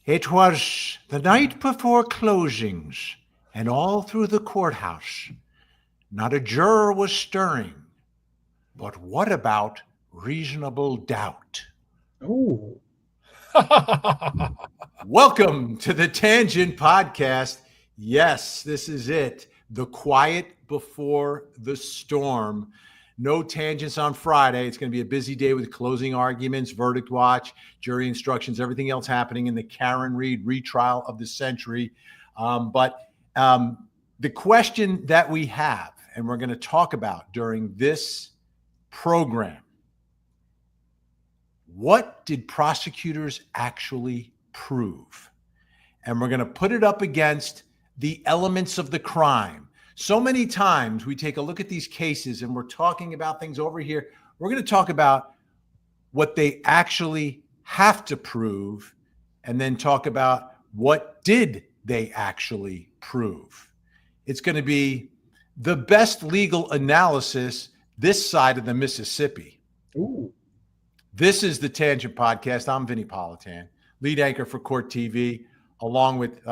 It was the night before closings, and all through the courthouse, not a juror was stirring. But what about reasonable doubt? Oh, Welcome to the Tangent Podcast. Yes, this is it. The quiet before the storm. No tangents on Friday. It's going to be a busy day with closing arguments, verdict watch, jury instructions, everything else happening in the Karen Read retrial of the century. But the question that we have, and we're going to talk about during this program, what did prosecutors actually prove? And we're going to put it up against the elements of the crime. So many times we take a look at these cases and we're talking about things over here. We're going to talk about what they actually have to prove and then talk about what did they actually prove. It's going to be the best legal analysis this side of the Mississippi. ooh. This is the Tangent Podcast. I'm Vinny Politan, lead anchor for Court TV, along with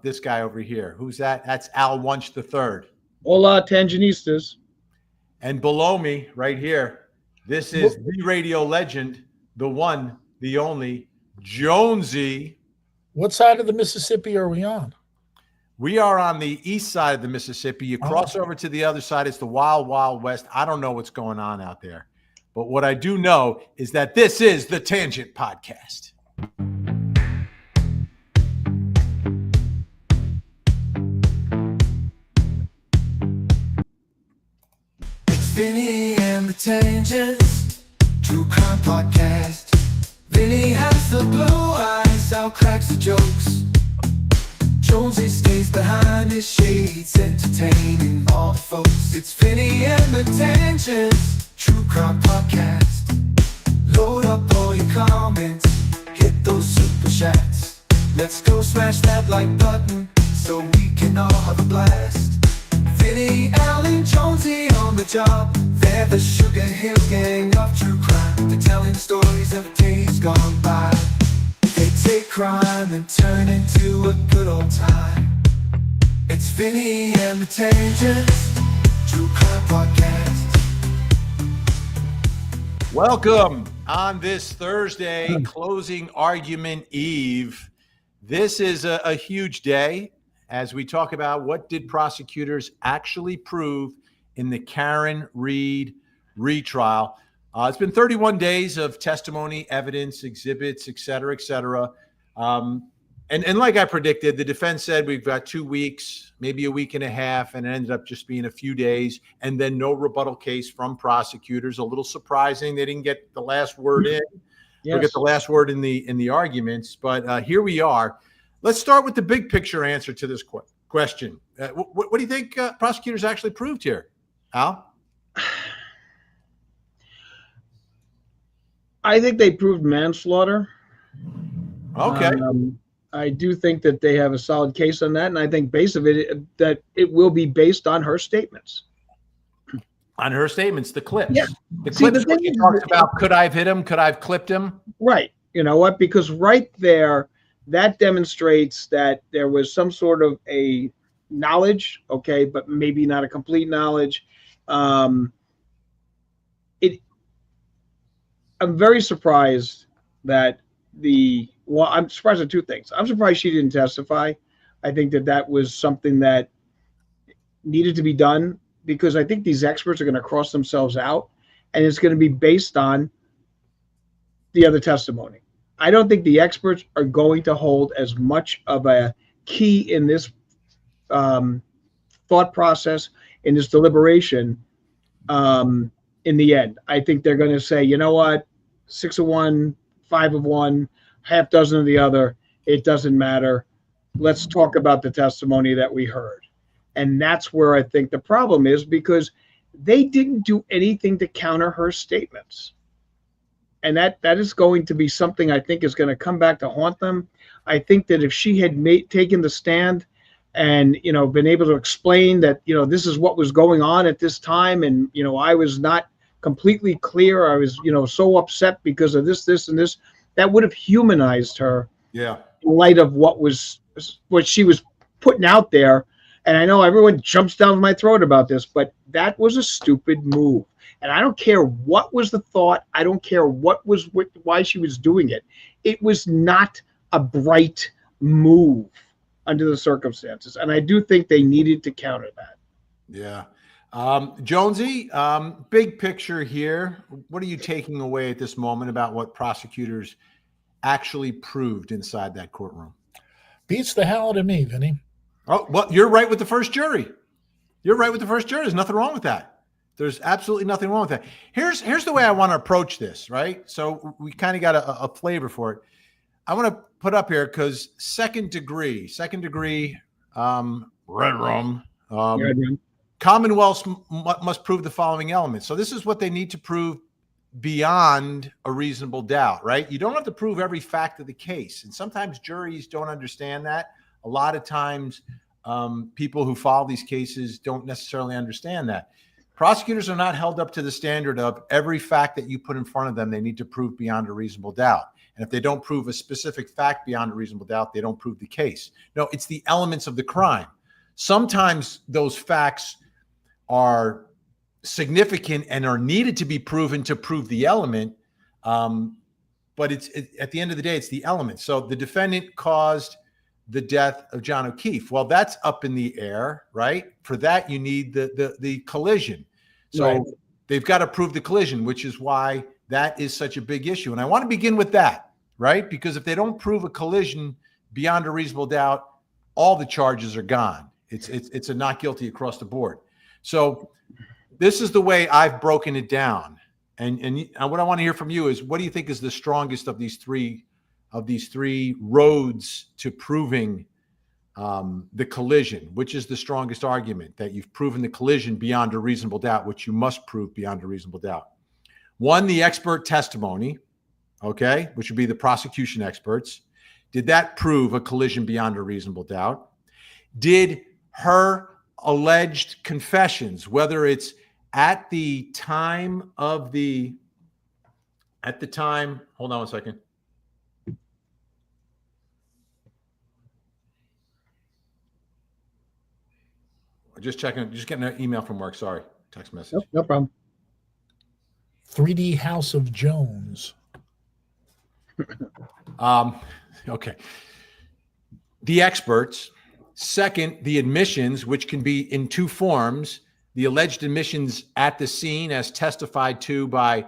this guy over here. Who's that? That's Al Wunsch III. Hola, Tangenistas. And below me, right here, this is the radio legend, the one, the only, Jonesy. What side of the Mississippi are we on? We are on the east side of the Mississippi. You cross over to the other side. It's the wild, wild west. I don't know what's going on out there. But what I do know is that this is the Tangent Podcast. It's Vinny and the Tangents, True Crime Podcast. Vinny has the blue eyes, Al cracks the jokes. Jonesy stays behind his shades, entertaining all the folks. It's Vinny and the Tangents, True Crime Podcast. Load up all your comments, hit those super chats. Let's go smash that like button, so we can all have a blast. Vinny, Al, and Jonesy on the job. They're the Sugar Hill gang of true crime. They're telling stories of days gone by. They take crime and turn into a good old time. It's Vinny and the Tangents, True Crime Podcast. Welcome on this Thursday, closing argument eve. This is a huge day as we talk about what did prosecutors actually prove in the Karen Read retrial. It's been 31 days of testimony, evidence, exhibits, et cetera, et cetera. And like I predicted, the defense said we've got 2 weeks, maybe a week and a half, and it ended up just being a few days, and then no rebuttal case from prosecutors. A little surprising they didn't get the last word in, or get the last word in the arguments. But here we are. Let's start with the big picture answer to this question. What do you think prosecutors actually proved here, Al? I think they proved manslaughter. Okay. I do think that they have a solid case on that, and I think base of it that it will be based on her statements. On her statements, the clips. Yeah. The clips where she talks about, could I have hit him? Could I have clipped him? Right. You know what? Because right there, that demonstrates that there was some sort of a knowledge, okay, but maybe not a complete knowledge. I'm very surprised that I'm surprised at two things. I'm surprised she didn't testify. I think that was something that needed to be done, because I think these experts are going to cross themselves out, and it's going to be based on the other testimony. I don't think the experts are going to hold as much of a key in this thought process, in this deliberation in the end. I think they're going to say, you know what, 6 of one, 5 of one, half dozen of the other, it doesn't matter. Let's talk about the testimony that we heard. And that's where I think the problem is, because they didn't do anything to counter her statements. And that is going to be something I think is going to come back to haunt them. I think that if she had taken the stand and, been able to explain that, this is what was going on at this time, and, I was not completely clear. I was, so upset because of this, and this, that would have humanized her. Yeah. in light of what she was putting out there. And I know everyone jumps down my throat about this, but that was a stupid move. And I don't care what was the thought. I don't care why she was doing it. It was not a bright move under the circumstances. And I do think they needed to counter that. Yeah. Jonesy, big picture here. What are you taking away at this moment about what prosecutors actually proved inside that courtroom? Beats the hell out of me, Vinny. Oh, well, you're right with the first jury. You're right with the first jury. There's nothing wrong with that. There's absolutely nothing wrong with that. Here's the way I want to approach this, right? So we kind of got a flavor for it. I want to put up here because second degree, red room. Commonwealths must prove the following elements. So this is what they need to prove beyond a reasonable doubt, right? You don't have to prove every fact of the case. And sometimes juries don't understand that. A lot of times people who follow these cases don't necessarily understand that. Prosecutors are not held up to the standard of every fact that you put in front of them, they need to prove beyond a reasonable doubt. And if they don't prove a specific fact beyond a reasonable doubt, they don't prove the case. No, it's the elements of the crime. Sometimes those facts are significant and are needed to be proven to prove the element. But at the end of the day, it's the element. So the defendant caused the death of John O'Keefe. Well, that's up in the air, right? For that, you need the collision. So right. They've got to prove the collision, which is why that is such a big issue. And I want to begin with that, right? Because if they don't prove a collision beyond a reasonable doubt, all the charges are gone. It's a not guilty across the board. So this is the way I've broken it down. And what I want to hear from you is, what do you think is the strongest of these three roads to proving the collision? Which is the strongest argument that you've proven the collision beyond a reasonable doubt, which you must prove beyond a reasonable doubt? One, the expert testimony, okay, which would be the prosecution experts. Did that prove a collision beyond a reasonable doubt? Did her alleged confessions, whether it's at the time, hold on one second. Just checking, just getting an email from work. Sorry, text message. No problem. 3D House of Jones. Okay. The experts. Second, the admissions, which can be in two forms: the alleged admissions at the scene, as testified to by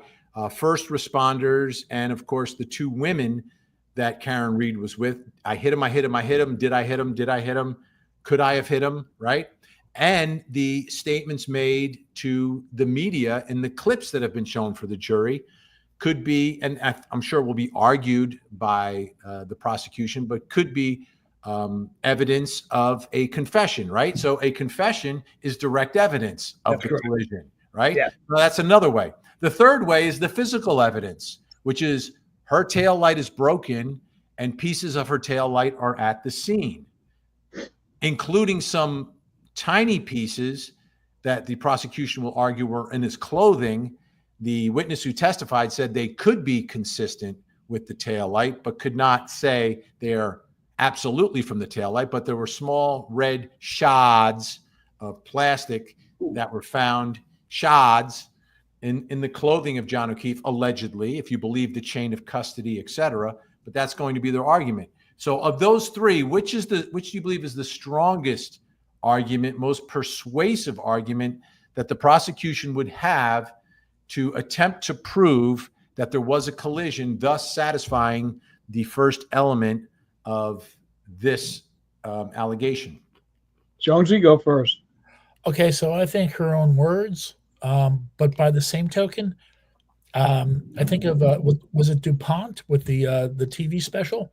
first responders, and of course the two women that Karen Reed was with. I hit him. Did I hit him? Could I have hit him? Right. And the statements made to the media in the clips that have been shown for the jury could be, and I'm sure will be argued by the prosecution, but could be evidence of a confession, right? So a confession is direct evidence of the collision, right? Yeah. So that's another way. The third way is the physical evidence, which is her tail light is broken and pieces of her tail light are at the scene, including some tiny pieces that the prosecution will argue were in his clothing. The witness who testified said they could be consistent with the tail light, but could not say they're absolutely from the tail light. But there were small red shards of plastic that were found, shards in the clothing of John O'Keefe, allegedly, if you believe the chain of custody, etc. But that's going to be their argument. So of those three, which do you believe is the strongest argument, most persuasive argument that the prosecution would have to attempt to prove that there was a collision, thus satisfying the first element of this allegation? Jonesy, go first. Okay, so I think her own words, but by the same token, I think of was it DuPont with the TV special?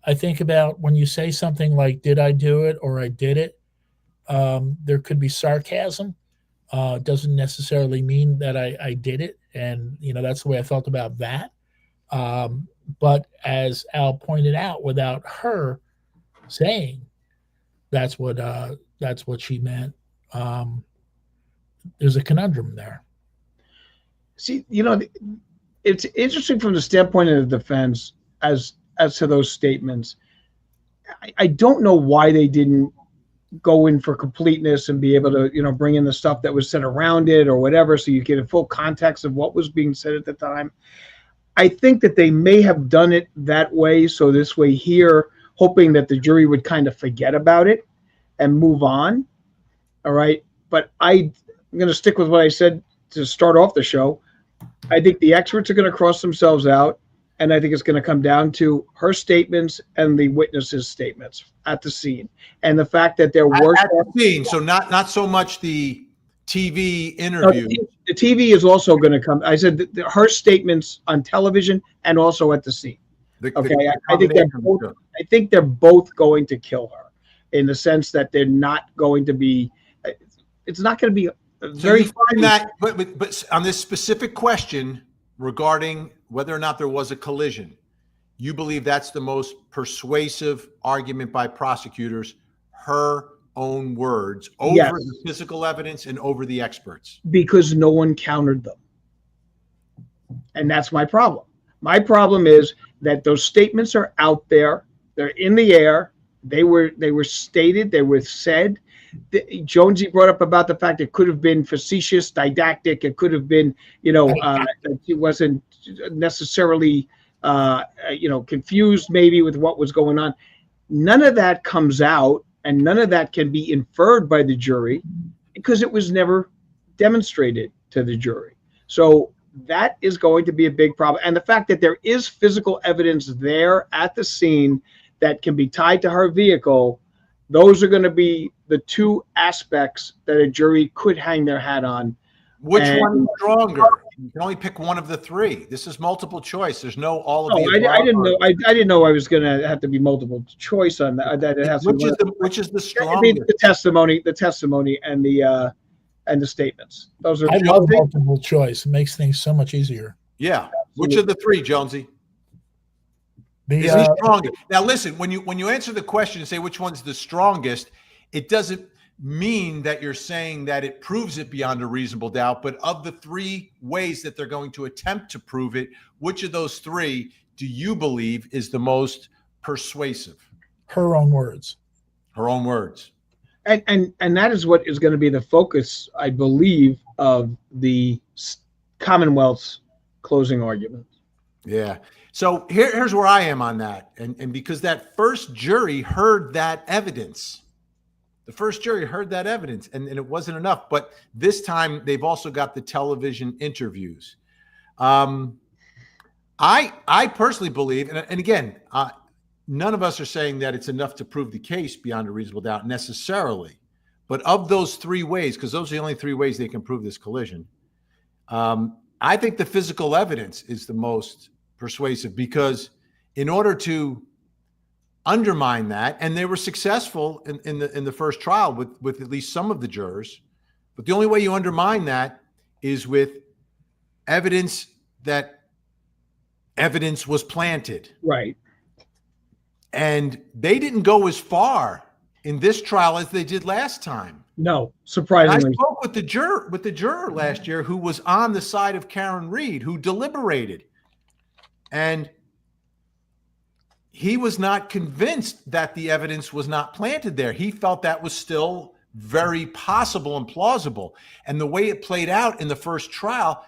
I think about when you say something like "Did I do it?" or "I did it." There could be sarcasm. Doesn't necessarily mean that I did it, and that's the way I felt about that. But as Al pointed out, without her saying that's what she meant, there's a conundrum there. See, it's interesting from the standpoint of the defense as to those statements. I don't know why they didn't go in for completeness and be able to, bring in the stuff that was said around it or whatever, so you get a full context of what was being said at the time. I think that they may have done it that way, so this way here, hoping that the jury would kind of forget about it and move on. All right. But I'm going to stick with what I said to start off the show. I think the experts are going to cross themselves out, and I think it's going to come down to her statements and the witnesses' statements at the scene, and the fact that there were at the scene. So not so much the TV interview. The TV is also going to come. I said her statements on television and also at the scene. Okay, I think they're both going to kill her, in the sense that they're not going to be. It's not going to be very. So you find that, but on this specific question regarding whether or not there was a collision, you believe that's the most persuasive argument by prosecutors, her own words over the physical evidence and over the experts, because no one countered them, and that's my problem. My problem is that those statements are out there, they're in the air, they were stated, they were said. Jonesy brought up about the fact it could have been facetious, didactic. It could have been, it wasn't necessarily, confused maybe with what was going on. None of that comes out, and none of that can be inferred by the jury because it was never demonstrated to the jury. So that is going to be a big problem. And the fact that there is physical evidence there at the scene that can be tied to her vehicle, those are going to be the two aspects that a jury could hang their hat on. Which one is stronger? You can only pick one of the three. This is multiple choice. There's no all of the above. I didn't know. I didn't know I was going to have to be multiple choice on that. That it has which is the strongest? The testimony, and the statements. Those are. I love multiple choice. It makes things so much easier. Yeah. Which of the three, Jonesy? Is he stronger? Now, listen. When you answer the question and say which one's the strongest, it doesn't mean that you're saying that it proves it beyond a reasonable doubt. But of the three ways that they're going to attempt to prove it, which of those three do you believe is the most persuasive? Her own words. Her own words. And that is what is going to be the focus, I believe, of the Commonwealth's closing argument. Yeah. So here's where I am on that. And because that first jury heard that evidence. The first jury heard that evidence, and it wasn't enough. But this time, they've also got the television interviews. I personally believe, and again, none of us are saying that it's enough to prove the case beyond a reasonable doubt necessarily. But of those three ways, because those are the only three ways they can prove this collision, I think the physical evidence is the most persuasive, because in order to undermine that, and they were successful in the first trial with at least some of the jurors, but the only way you undermine that is with evidence that evidence was planted. Right. And they didn't go as far in this trial as they did last time. No, surprisingly. I spoke with the juror last year who was on the side of Karen Reed, who deliberated, and he was not convinced that the evidence was not planted there. He felt that was still very possible and plausible. And the way it played out in the first trial,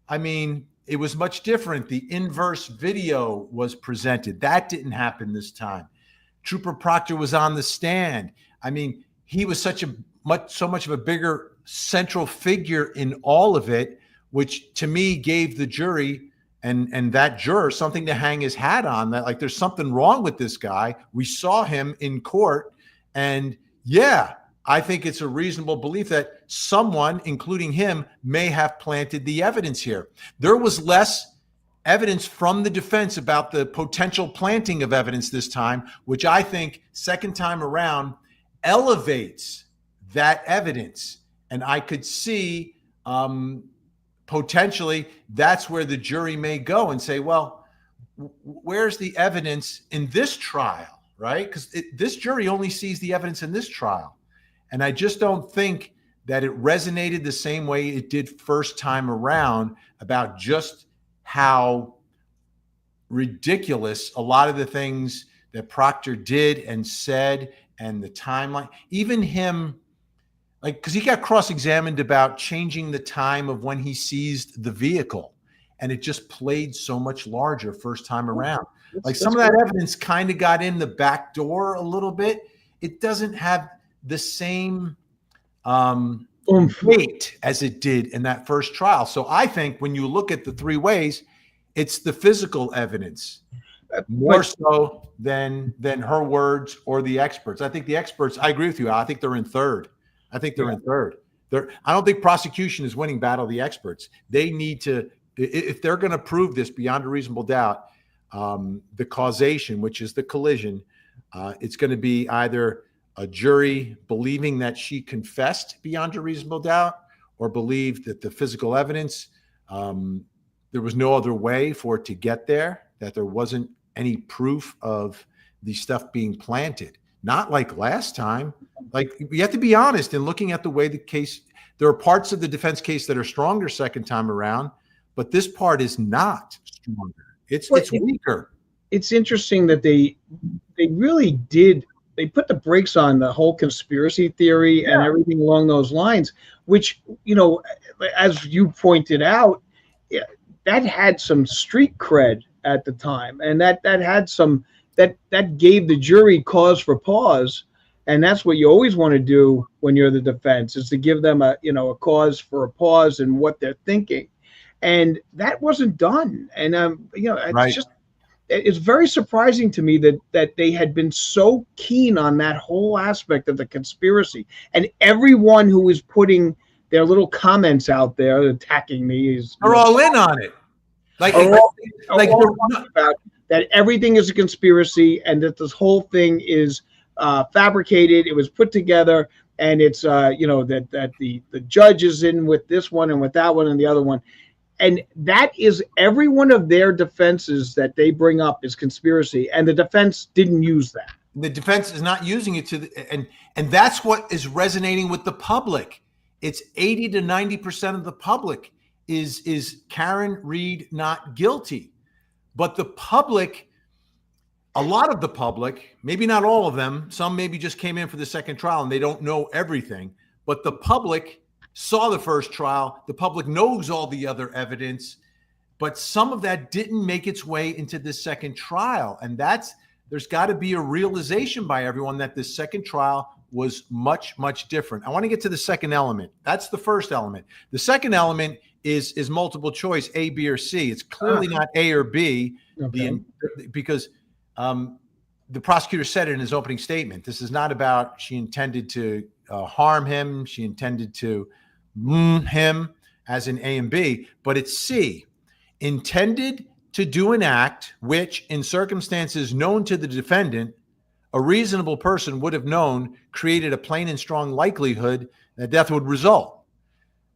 I mean, it was much different. The inverse video was presented. That didn't happen this time. Trooper Proctor was on the stand. I mean, he was so much of a bigger central figure in all of it, which to me gave the jury and that juror something to hang his hat on, that like there's something wrong with this guy. We saw him in court, and yeah, I think it's a reasonable belief that someone, including him, may have planted the evidence here. There was less evidence from the defense about the potential planting of evidence this time, which I think second time around elevates that evidence. And I could see potentially that's where the jury may go and say, well, where's the evidence in this trial, right? Because this jury only sees the evidence in this trial. And I just don't think that it resonated the same way it did first time around about just how ridiculous a lot of the things that Proctor did and said, and the timeline, even him, like, because he got cross-examined about changing the time of when he seized the vehicle, and it just played so much larger first time around. Like, some of that evidence kind of got in the back door a little bit. It doesn't have the same weight as it did in that first trial. So I think when you look at the three ways, it's the physical evidence more so than her words or the experts. I think the experts, I agree with you, Al, I think they're in third. I think they're in third. I don't think prosecution is winning battle of the experts. They need to, if they're going to prove this beyond a reasonable doubt, the causation, which is the collision, it's going to be either a jury believing that she confessed beyond a reasonable doubt, or believed that the physical evidence, there was no other way for it to get there, that there wasn't any proof of the stuff being planted. Not like last time. Like, you have to be honest in looking at the way the case, there are parts of the defense case that are stronger second time around, but this part is not stronger. It's weaker. It's interesting that they really did. They put the brakes on the whole conspiracy theory and everything along those lines, which, you know, as you pointed out, that had some street cred at the time, and that had some that gave the jury cause for pause, and that's what you always want to do when you're the defense, is to give them a cause for a pause in what they're thinking, and that wasn't done. And it's very surprising to me that they had been so keen on that whole aspect of the conspiracy, and everyone who was putting their little comments out there attacking me they're all in on it. Like about that everything is a conspiracy, and that this whole thing is fabricated. It was put together, and it's that the judge is in with this one and with that one and the other one. And that is every one of their defenses that they bring up is conspiracy, and the defense didn't use that. The defense is not using it and that's what is resonating with the public. It's 80 to 90% of the public is Karen Reed not guilty. But the public, a lot of the public, maybe not all of them, some maybe just came in for the second trial and they don't know everything, but the public saw the first trial. The public knows all the other evidence, but some of that didn't make its way into the second trial. And there's got to be a realization by everyone that the second trial was much, much different. I want to get to the second element. That's the first element. The second element is multiple choice, A, B, or C. It's clearly not A or B, because the prosecutor said it in his opening statement. This is not about she intended to harm him. She intended to him, as in A and B, but it's C, intended to do an act which, in circumstances known to the defendant, a reasonable person would have known created a plain and strong likelihood that death would result.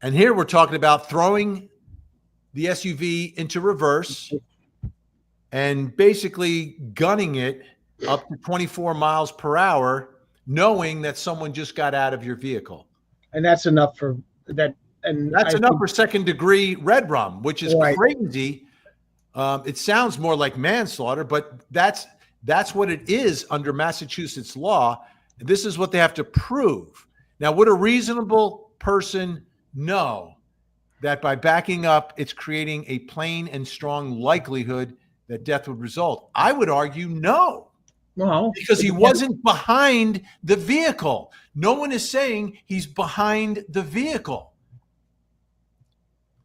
And here we're talking about throwing the SUV into reverse and basically gunning it up to 24 miles per hour, knowing that someone just got out of your vehicle. And that's enough for that. And that's enough for second degree red rum, which is crazy. It sounds more like manslaughter, but that's what it is under Massachusetts law. This is what they have to prove. Now, would a reasonable person know that by backing up, it's creating a plain and strong likelihood that death would result? I would argue no. Well, because he wasn't behind the vehicle. No one is saying he's behind the vehicle.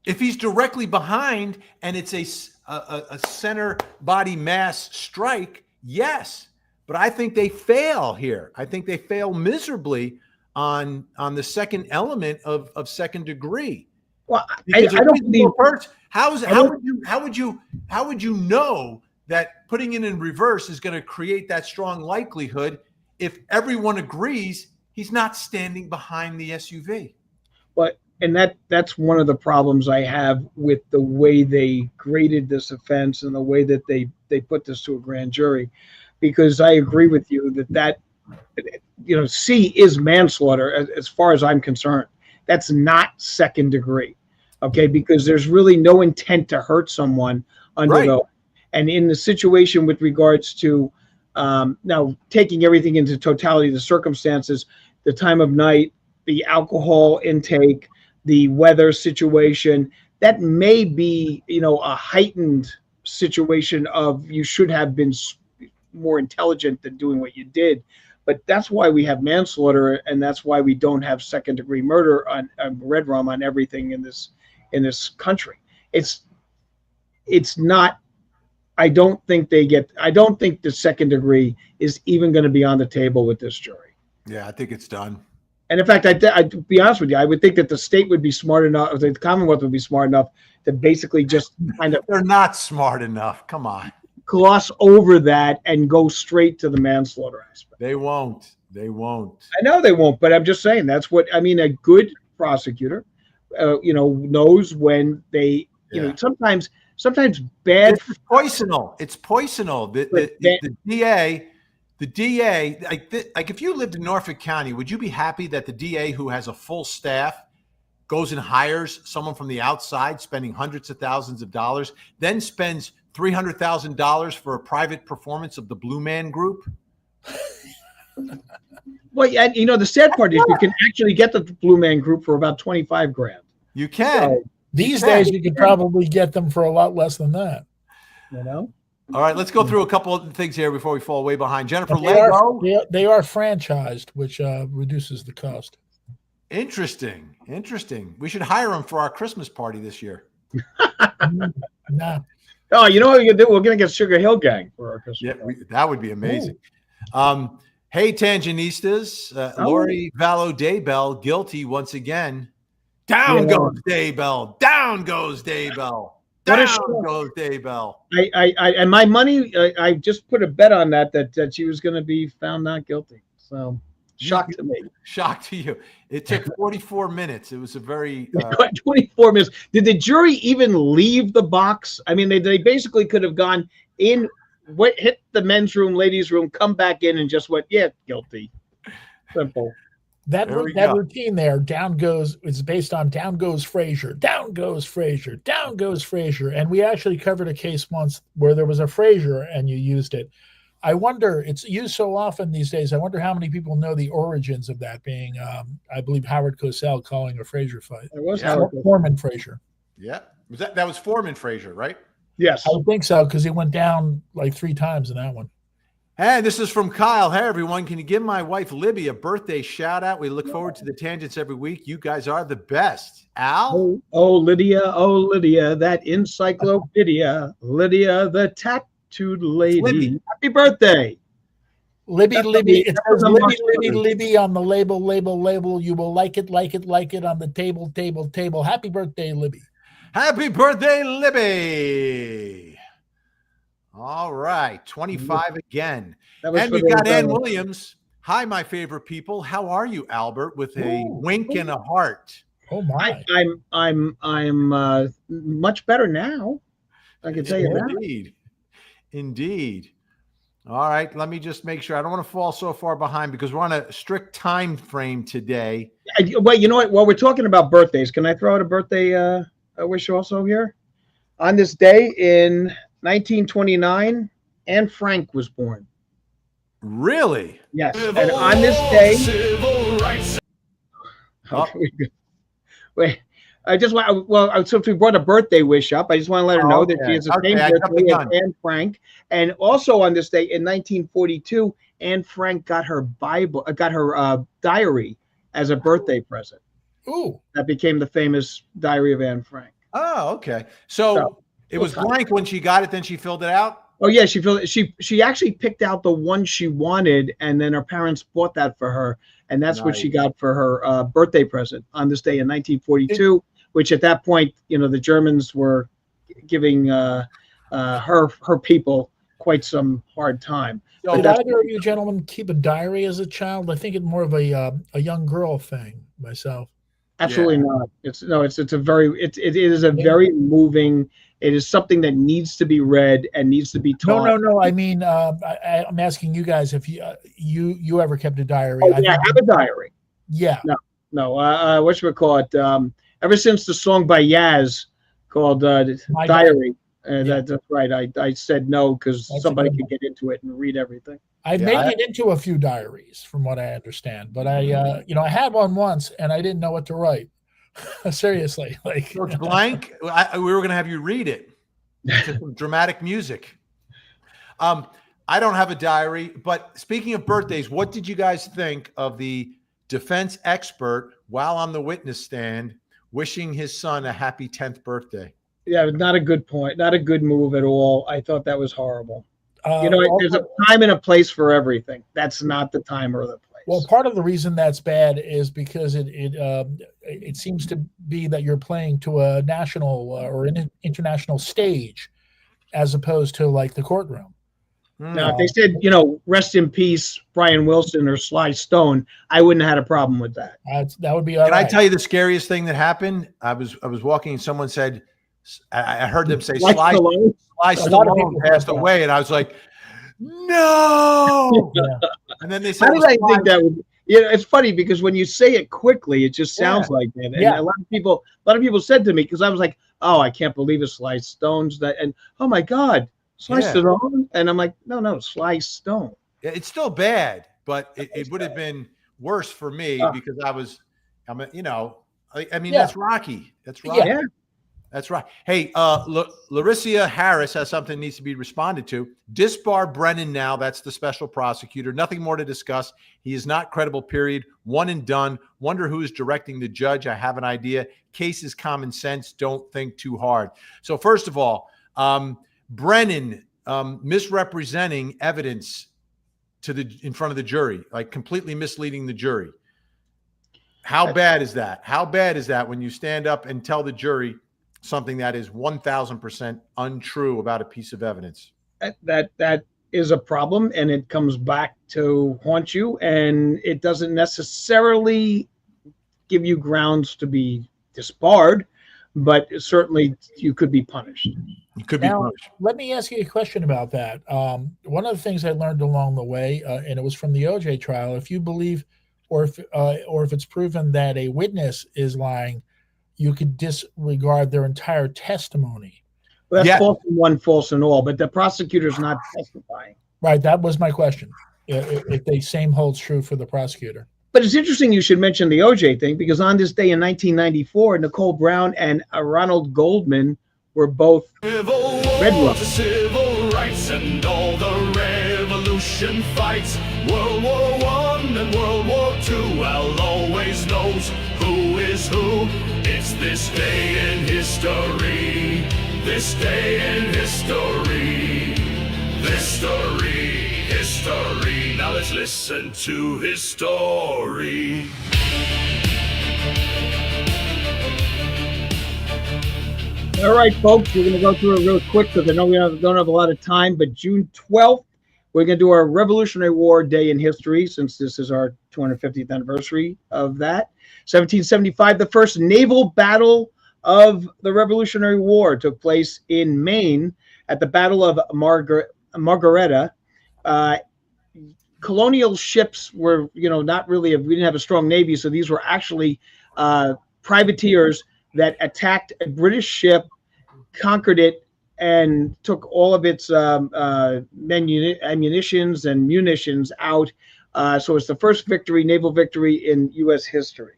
If he's directly behind and it's a center body mass strike, yes. But I think they fail here. I think they fail miserably on the second element of second degree. Well, I don't believe. How would you know that putting it in reverse is going to create that strong likelihood if everyone agrees he's not standing behind the SUV? But and that's one of the problems I have with the way they graded this offense and the way that they put this to a grand jury, because I agree with you that C is manslaughter as far as I'm concerned. That's not second degree, okay? Because there's really no intent to hurt someone under the. And in the situation with regards to Now, taking everything into totality, the circumstances, the time of night, the alcohol intake, the weather situation, that may be, a heightened situation of you should have been more intelligent than doing what you did. But that's why we have manslaughter, and that's why we don't have second-degree murder on red rum on everything in this country. It's not. I don't think the second degree is even going to be on the table with this jury. Yeah, I think it's done. And in fact, to be honest with you, I would think that the state would be smart enough, the Commonwealth would be smart enough to basically just kind of. They're not smart enough. Come on. Gloss over that and go straight to the manslaughter aspect. They won't. They won't. I know they won't, but I'm just saying that's what I mean. A good prosecutor, knows when they, sometimes bad. It's poisonal. It's poisonal. The DA, like if you lived in Norfolk County, would you be happy that the DA, who has a full staff, goes and hires someone from the outside, spending hundreds of thousands of dollars, then spends $300,000 for a private performance of the Blue Man Group? Well, and the sad part is you can actually get the Blue Man Group for about $25,000. You can. These days, you could probably get them for a lot less than that. All right, let's go through a couple of things here before we fall way behind. Jennifer Lego. They are franchised, which reduces the cost. Interesting. We should hire them for our Christmas party this year. Nah. Oh, you know what we're gonna do? We're gonna get Sugar Hill Gang for our Christmas. Yeah, that would be amazing. Hey, Tangenistas, Lori Vallow Daybell, guilty once again. Down goes Daybell. Down goes Daybell. Down goes Daybell. And my money, I just put a bet on that she was going to be found not guilty. So shock to me. Shock to you. It took 44 minutes. It was a very 24 minutes. Did the jury even leave the box? I mean, they basically could have gone in, hit the men's room, ladies' room, come back in, and just went, yeah, guilty. Simple. That routine there, it's based on down goes Frazier, down goes Frazier, down goes Frazier. And we actually covered a case once where there was a Frazier and you used it. I wonder, it's used so often these days, I wonder how many people know the origins of that being, I believe, Howard Cosell calling a Frazier fight. It was Foreman Frazier. Yeah. That was Foreman Frazier, right? Yes. I think so, because he went down like 3 times in that one. Hey, this is from Kyle. Hey, everyone. Can you give my wife Libby a birthday shout out? We look forward to the tangents every week. You guys are the best. Al? Oh, Lydia, that encyclopedia. Lydia, the tattooed lady. Libby. Happy birthday. Libby. It says Libby on the label. You will like it on the table. Happy birthday, Libby. Happy birthday, Libby. All right, 25 again. And we got Ann Williams. Hi, my favorite people. How are you, Albert? With a wink and a heart. Oh my! I'm much better now. I can tell you that. Indeed. All right, let me just make sure. I don't want to fall so far behind because we're on a strict time frame today. Well, you know what? While we're talking about birthdays, can I throw out a birthday wish also here? On this day in 1929, Anne Frank was born. Really? Yes. And on this day, wait. So if we brought a birthday wish up, I just want to let her know that she has the same birthday as Anne Frank. And also on this day in 1942, Anne Frank got her diary as a birthday present. Ooh. That became the famous Diary of Anne Frank. Oh, okay. So it was blank when she got it, then she filled it out? Oh yeah, she actually picked out the one she wanted, and then her parents bought that for her, and that's what she got for her birthday present on this day in 1942. Which at that point, the Germans were giving her people quite some hard time. So did either of you gentlemen keep a diary as a child? I think it's more of a young girl thing myself. Absolutely not. It is a very moving. It is something that needs to be reid and needs to be taught. No. I mean, I'm asking you guys if you ever kept a diary. Oh, yeah, I have a diary. Yeah. No. Whatchamacallit? Ever since the song by Yaz called Diary, And Yeah. that's right. I said no because That's a somebody good could one. get into it and read everything. I've Yeah, made it into a few diaries, from what I understand, but I had one once and I didn't know what to write. Seriously, like So it's blank. We were going to have you read it to some dramatic music. I don't have a diary, but speaking of birthdays, what did you guys think of the defense expert while on the witness stand wishing his son a happy 10th birthday? Yeah, not a good point. Not a good move at all. I thought that was horrible. There's a also, time and a place for everything. That's not the time or the well, place. part of the reason that's bad is because it seems to be that you're playing to a national or an international stage, as opposed to like the courtroom. Now, if they said, rest in peace, Brian Wilson or Sly Stone, I wouldn't have had a problem with that. That would be all Can right. I tell you the scariest thing that happened? I was walking and someone said, I heard them say Like Sly Stallone? lot of Stallone people passed thought that. away, and I was like, no. Yeah. And then they said, How it did was I Sly. think that would? It's funny because when you say it quickly, it just sounds like that. And Yeah. a lot of people said to me, because I was like, oh, I can't believe it, Sly Stone's that, and oh my God, Sly Yeah. Stone, and I'm like, no, Sly Stone. Yeah, it's still bad, but it would have been worse for me because I mean, Yeah. that's Rocky. That's Rocky. Yeah. That's right. Hey, Larissa Harris has something that needs to be responded to. Disbar Brennan now. That's the special prosecutor. Nothing more to discuss. He is not credible, period. One and done. Wonder who is directing the judge. I have an idea. Case is common sense. Don't think too hard. So first of all, Brennan misrepresenting evidence in front of the jury, like completely misleading the jury. How bad is that? How bad is that when you stand up and tell the jury something that is 1,000% untrue about a piece of evidence? That is a problem, and it comes back to haunt you, and it doesn't necessarily give you grounds to be disbarred, but certainly you could be punished. You could be Now, punished. let me ask you a question about that. One of the things I learned along the way, and it was from the OJ trial, if you believe, or if it's proven that a witness is lying, you could disregard their entire testimony. Well, that's Yeah. false in one, false in all, but the prosecutor's not testifying. Right. That was my question. If the same holds true for the prosecutor. But it's interesting you should mention the OJ thing, because on this day in 1994, Nicole Brown and Ronald Goldman were both Civil Red War Rum. to civil rights and all the revolution fights. World War I and World War II. Well, always knows who is who. It's this day in history. This day in history. History. Now let's listen to his story. All right, folks, we're going to go through it real quick because I know we don't have a lot of time, but June 12th, we're going to do our Revolutionary War Day in history, since this is our 250th anniversary of that. 1775, the first naval battle of the Revolutionary War took place in Maine at the Battle of Margaretta. Colonial ships were, not really, we didn't have a strong navy, so these were actually privateers that attacked a British ship, conquered it, and took all of its ammunitions and munitions out. So it's the first naval victory in U.S. history.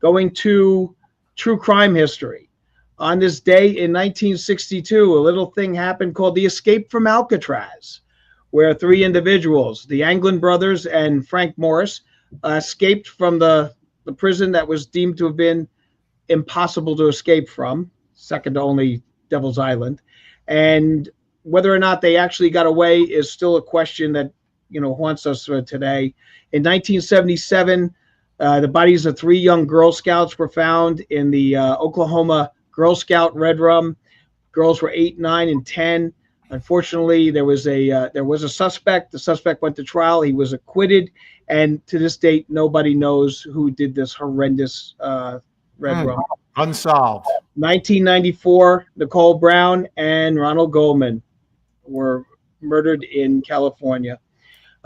Going to true crime history. On this day in 1962, a little thing happened called the Escape from Alcatraz, where three individuals, the Anglin brothers and Frank Morris, escaped from the prison that was deemed to have been impossible to escape from, second to only Devil's Island. And whether or not they actually got away is still a question that haunts us today. In 1977, the bodies of three young Girl Scouts were found in the Oklahoma Girl Scout Red Rum. Girls were 8, 9, and 10. Unfortunately, there was a suspect. The suspect went to trial. He was acquitted, and to this date, nobody knows who did this horrendous Red Rum. Unsolved. 1994, Nicole Brown and Ronald Goldman were murdered in California,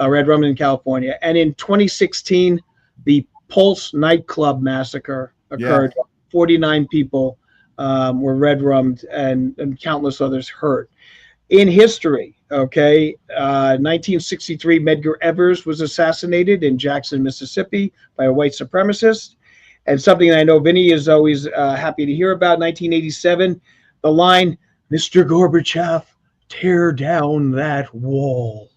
Red Rum in California. And in 2016, the Pulse nightclub massacre occurred. 49 people were red-rummed and countless others hurt. In history, okay, 1963, Medgar Evers was assassinated in Jackson, Mississippi by a white supremacist. And something I know Vinny is always happy to hear about, 1987, the line, "Mr. Gorbachev, tear down that wall."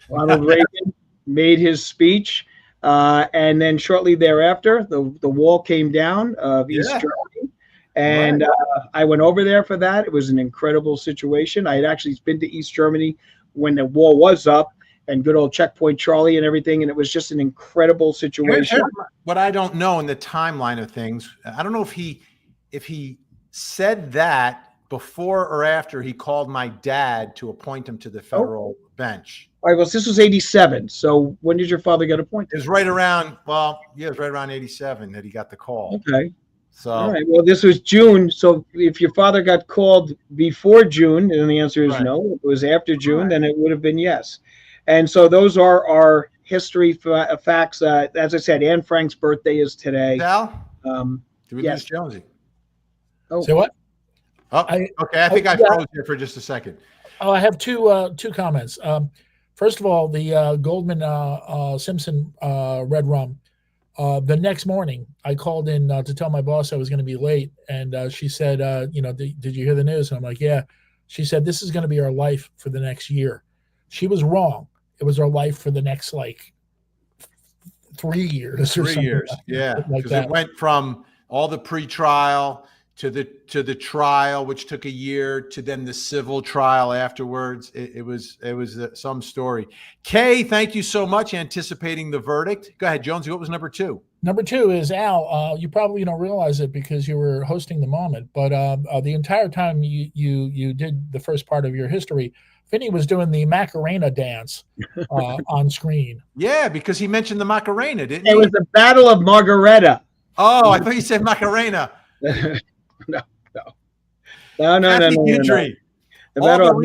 Ronald Reagan made his speech, and then shortly thereafter, the wall came down of East Germany. And I went over there for that. It was an incredible situation. I had actually been to East Germany when the wall was up, and good old Checkpoint Charlie and everything. And it was just an incredible situation. What I don't know in the timeline of things, I don't know if he said that before or after he called my dad to appoint him to the federal bench. All right. Well, this was 87. So when did your father get appointed? It was right around, it was right around 87 that he got the call. Okay. So, all right. Well, this was June. So if your father got called before June, and the answer is no, if it was after June, then it would have been yes. And so those are our history facts. As I said, Anne Frank's birthday is today. Sal, do we lose Jonesy? Oh, say what? Oh, okay. I think I froze here for just a second. Oh, I have two comments. First of all, the Goldman Simpson red rum. The next morning, I called in to tell my boss I was going to be late, and she said, did you hear the news? And I'm like, yeah. She said, this is going to be our life for the next year. She was wrong. It was our life for the next, 3 years or 3 years, because it went from all the pre-trial to the trial, which took a year, to then the civil trial afterwards. It was some story. Kay, thank you so much. Anticipating the verdict. Go ahead, Jonesy. What was number two? Number two is Al. You probably don't realize it because you were hosting the moment, but the entire time you did the first part of your history, Vinny was doing the Macarena dance on screen. Yeah, because he mentioned the Macarena, didn't he? It was the Battle of Margareta. Oh, I thought you said Macarena. No. The Battle of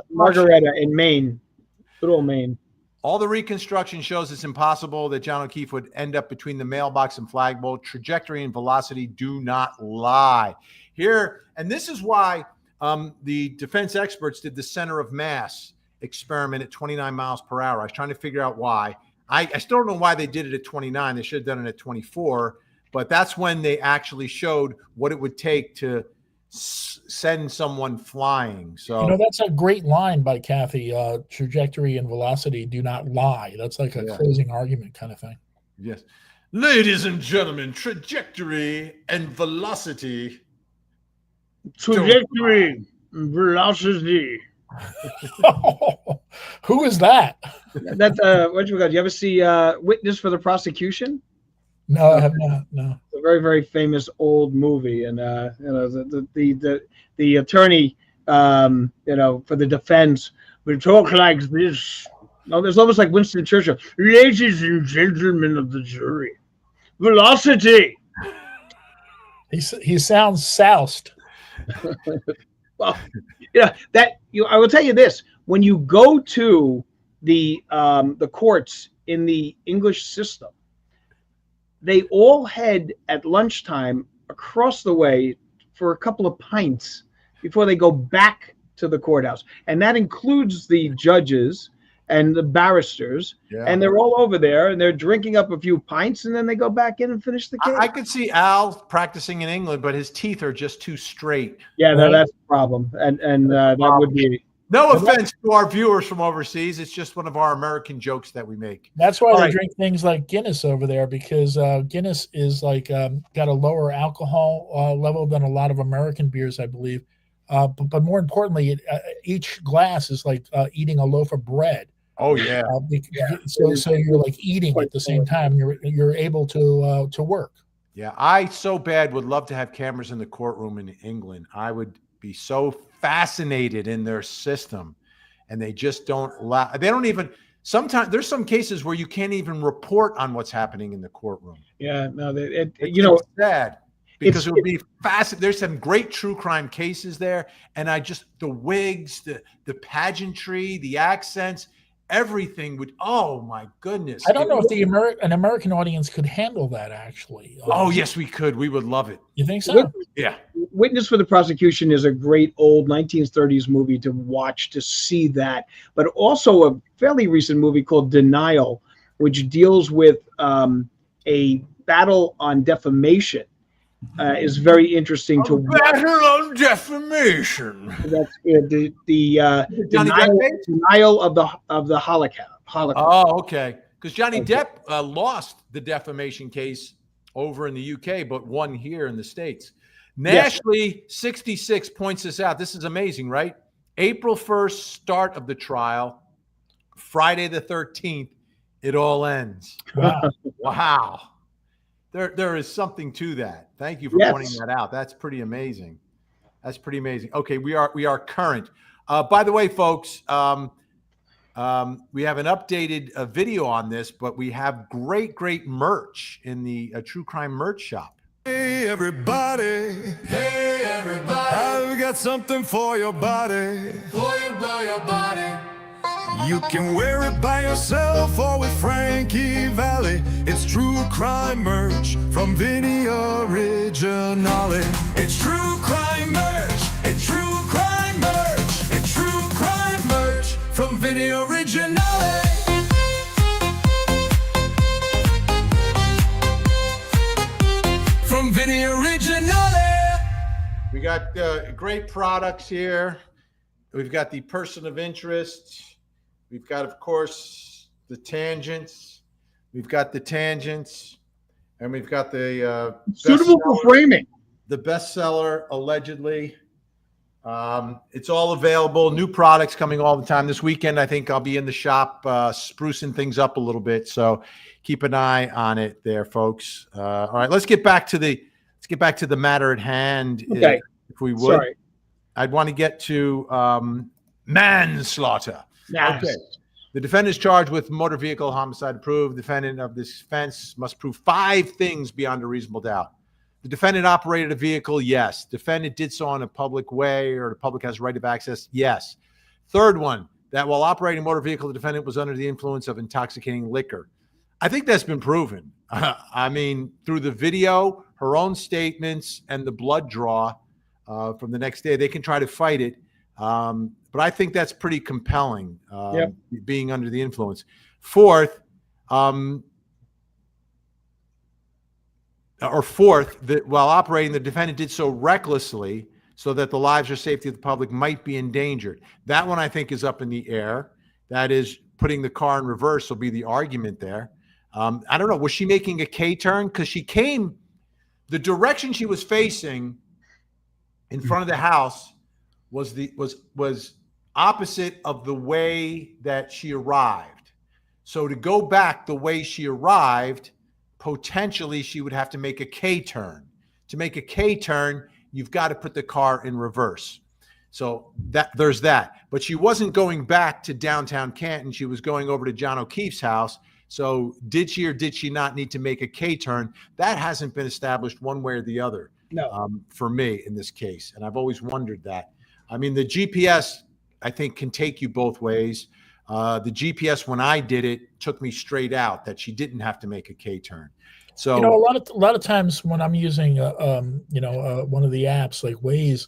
Margareta in Maine, good old Maine. All the reconstruction shows it's impossible that John O'Keefe would end up between the mailbox and flagpole. Trajectory and velocity do not lie. Here, and this is why the defense experts did the center of mass experiment at 29 miles per hour. I was trying to figure out why. I still don't know why they did it at 29. They should have done it at 24. But that's when they actually showed what it would take to send someone flying. So that's a great line by Kathy. Trajectory and velocity do not lie. That's like a closing argument kind of thing. Yes. Ladies and gentlemen, trajectory and velocity. Trajectory and velocity. Who is that? That's what you got? You ever see Witness for the Prosecution? No, I have not. No. It's a very, very famous old movie, and the attorney, for the defense would talk like this. No, it's almost like Winston Churchill. Ladies and gentlemen of the jury, velocity. He sounds soused. Well, I will tell you this: when you go to the courts in the English system, they all head at lunchtime across the way for a couple of pints before they go back to the courthouse. And that includes the judges and the barristers. Yeah. And they're all over there and they're drinking up a few pints and then they go back in and finish the case. I could see Al practicing in England, but his teeth are just too straight. Yeah, no, that's the problem. And that would be... No offense to our viewers from overseas. It's just one of our American jokes that we make. That's why they drink things like Guinness over there, because Guinness is got a lower alcohol level than a lot of American beers, I believe. But more importantly, each glass is like eating a loaf of bread. Oh yeah. So you're like eating at the same time. You're able to work. Yeah, I so bad would love to have cameras in the courtroom in England. I would be so fascinated in their system, and they just don't allow. They don't even. Sometimes there's some cases where you can't even report on what's happening in the courtroom. Yeah, no, it's sad because it would be fascinating. There's some great true crime cases there, and the wigs, the pageantry, the accents, everything would. Oh my goodness! I don't know if an American audience could handle that. Actually. Oh yes, we could. We would love it. You think so? Yeah. Witness for the Prosecution is a great old 1930s movie to watch to see that, but also a fairly recent movie called Denial, which deals with a battle on defamation. Is very interesting to watch. Battle on defamation. That's the denial of the Holocaust. Oh, okay. Because Johnny Depp lost the defamation case over in the UK, but won here in the States. Nationally, 66 points this out. This is amazing, right? April 1st, start of the trial. Friday the 13th, it all ends. Wow. Wow. There is something to that. Thank you for pointing that out. That's pretty amazing. That's pretty amazing. Okay, we are current. By the way, folks, we have an updated video on this, but we have great merch in the True Crime merch shop. Hey everybody, I've got something for your body, You can wear it by yourself or with Frankie Valli. It's True Crime merch from Vinny Originale. It's True Crime merch. It's True Crime merch. It's True Crime merch from Vinny Originale. From Vinny Originale. We got great products here. We've got the person of interest. We've got, of course, the tangents. We've got the tangents, and we've got the suitable for framing. The bestseller, allegedly. It's all available. New products coming all the time. This weekend, I think I'll be in the shop sprucing things up a little bit. So keep an eye on it, there, folks. All right, let's get back to the matter at hand. Okay. If we would. Sorry. I'd want to get to manslaughter. Yes. Okay. The defendant is charged with motor vehicle homicide approved. Defendant of this offense must prove 5 things beyond a reasonable doubt. The defendant operated a vehicle, yes. Defendant did so on a public way, or the public has right of access, yes. Third one, that while operating a motor vehicle, the defendant was under the influence of intoxicating liquor. I think that's been proven. I mean, through the video, her own statements, and the blood draw from the next day, they can try to fight it. But I think that's pretty compelling, being under the influence. Fourth, that while operating, the defendant did so recklessly so that the lives or safety of the public might be endangered. That one I think is up in the air. That is, putting the car in reverse will be the argument there. I don't know. Was she making a K-turn? Because she came, the direction she was facing in front of the house was opposite of the way that she arrived. So to go back the way she arrived, potentially she would have to make a K-turn. To make a K-turn, you've got to put the car in reverse. So there's that. But she wasn't going back to downtown Canton. She was going over to John O'Keefe's house. So did she or did she not need to make a K-turn? That hasn't been established one way or the other. No. For me in this case. And I've always wondered that. I mean, the GPS, I think, can take you both ways. The GPS, when I did it, took me straight out, that she didn't have to make a K-turn. So, a lot of times when I'm using, one of the apps like Waze,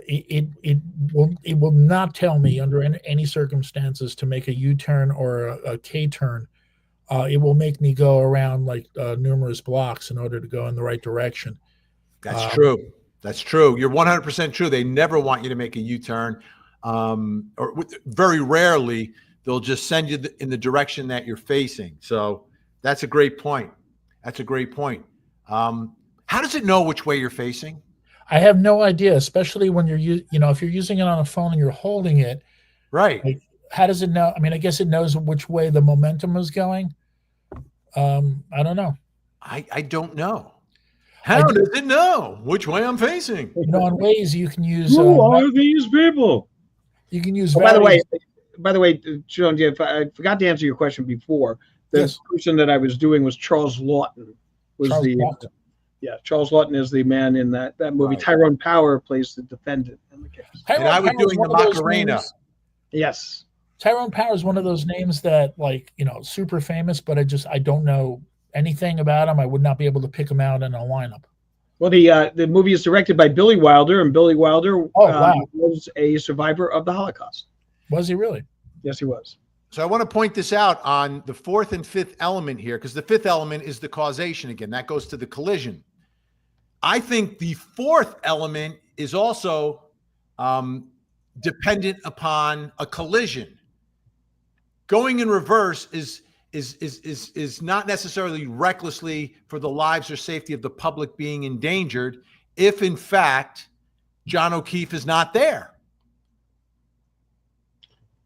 it will not tell me under any circumstances to make a U-turn or a K-turn. It will make me go around like numerous blocks in order to go in the right direction. That's true. That's true. You're 100% true. They never want you to make a U-turn, or very rarely they'll just send you in the direction that you're facing. So that's a great point. That's a great point. How does it know which way you're facing? I have no idea, especially when if you're using it on a phone and you're holding it. Right. Like, how does it know? I mean, I guess it knows which way the momentum is going. I don't know. I don't know. How does it know which way I'm facing? On Waze, you can use. Who are these people? You can use. Oh, by the way, John, I forgot to answer your question before. The person that I was doing was Charles Lawton. Charles Lawton is the man in that movie. Right. Tyrone Power plays the defendant in the case. And I was doing the Macarena. Yes. Tyrone Power is one of those names that, like, super famous, but I don't know anything about him. I would not be able to pick him out in a lineup. Well, the movie is directed by Billy Wilder, and Billy Wilder was a survivor of the Holocaust. Was he really? Yes, he was. So I want to point this out on the fourth and fifth element here, because the fifth element is the causation again. That goes to the collision. I think the fourth element is also dependent upon a collision. Going in reverse is not necessarily recklessly for the lives or safety of the public being endangered if, in fact, John O'Keefe is not there.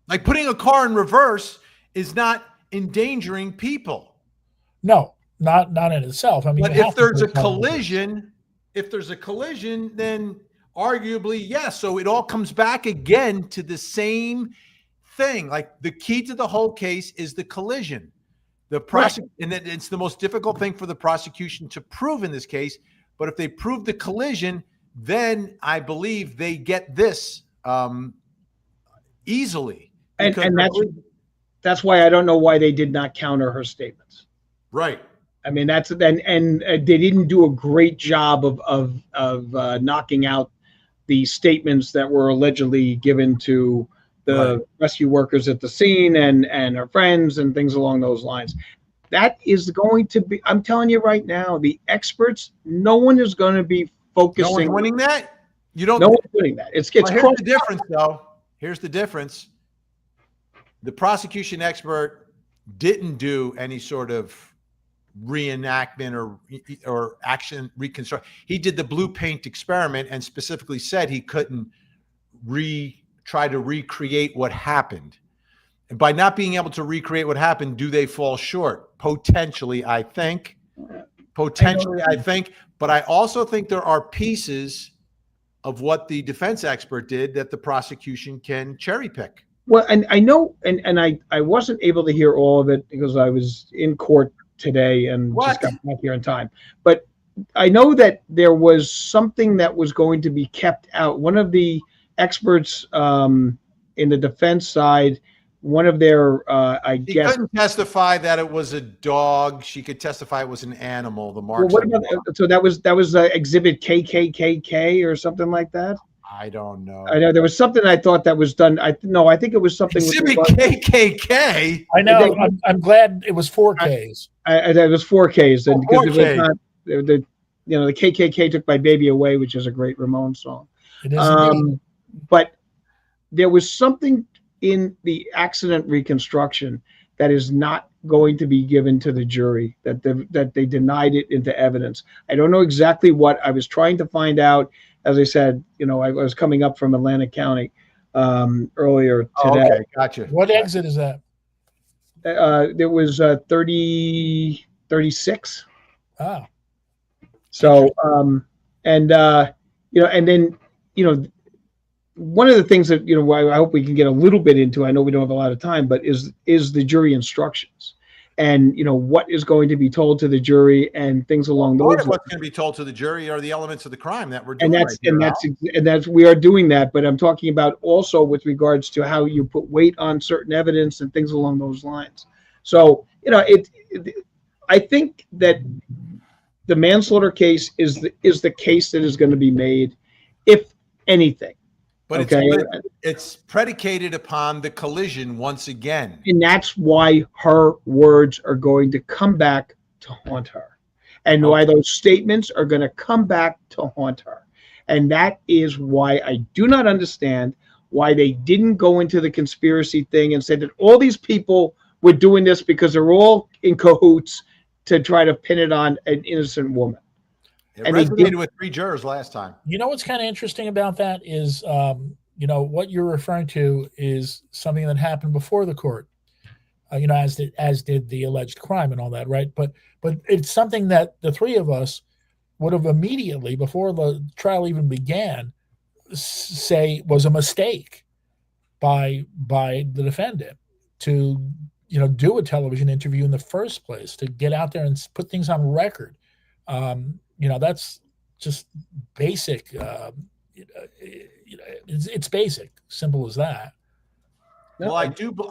Like putting a car in reverse is not endangering people. No, not in itself. I mean, but if there's a collision, then arguably, yes. So it all comes back again to the same thing. Like the key to the whole case is the collision. And it's the most difficult thing for the prosecution to prove in this case. But if they prove the collision, then I believe they get this easily. And that's why I don't know why they did not counter her statements. Right. I mean, and they didn't do a great job of knocking out the statements that were allegedly given to the rescue workers at the scene and her friends and things along those lines. That is going to be, I'm telling you right now, the experts, no one is going to be focusing. No one's winning that? No one's winning that. It's here's the difference, though. Here's the difference. The prosecution expert didn't do any sort of reenactment or action reconstruct. He did the blue paint experiment and specifically said he couldn't try to recreate what happened. And by not being able to recreate what happened, do they fall short? Potentially, I think. But I also think there are pieces of what the defense expert did that the prosecution can cherry pick. Well, and I know, and I wasn't able to hear all of it because I was in court today and just got back here in time. But I know that there was something that was going to be kept out. One of the experts in the defense side, one of their, She couldn't testify that it was a dog. She could testify it was an animal. The marks. Well, so that was exhibit KKKK or something like that. I don't know. I know there was something I thought that was done. I think it was something. Exhibit KKK. I know. I'm glad it was 4Ks. It was 4Ks, and because 4K. it was not the KKK took my baby away, which is a great Ramones song. It is. But there was something in the accident reconstruction that is not going to be given to the jury, that they denied it into evidence. I don't know exactly what. I was trying to find out. As I said, I was coming up from Atlantic County earlier today. Oh, okay, gotcha. What exit is that? There was 36. Oh. So, and then, one of the things that, I hope we can get a little bit into, I know we don't have a lot of time, but is the jury instructions and, what is going to be told to the jury and things along those lines. What's going to be told to the jury are the elements of the crime that we're doing. And that's we are doing that. But I'm talking about also with regards to how you put weight on certain evidence and things along those lines. So, I think that the manslaughter case is the case that is going to be made, if anything. But it's predicated upon the collision once again. And that's why her words are going to come back to haunt her. And why those statements are going to come back to haunt her. And that is why I do not understand why they didn't go into the conspiracy thing and say that all these people were doing this because they're all in cahoots to try to pin it on an innocent woman. It resonated with 3 jurors last time. You know what's kind of interesting about that is, what you're referring to is something that happened before the court, as did the alleged crime and all that, right? But it's something that the 3 of us would have immediately, before the trial even began, say was a mistake by the defendant to do a television interview in the first place, to get out there and put things on record. That's just basic. It's basic, simple as that. No, Well,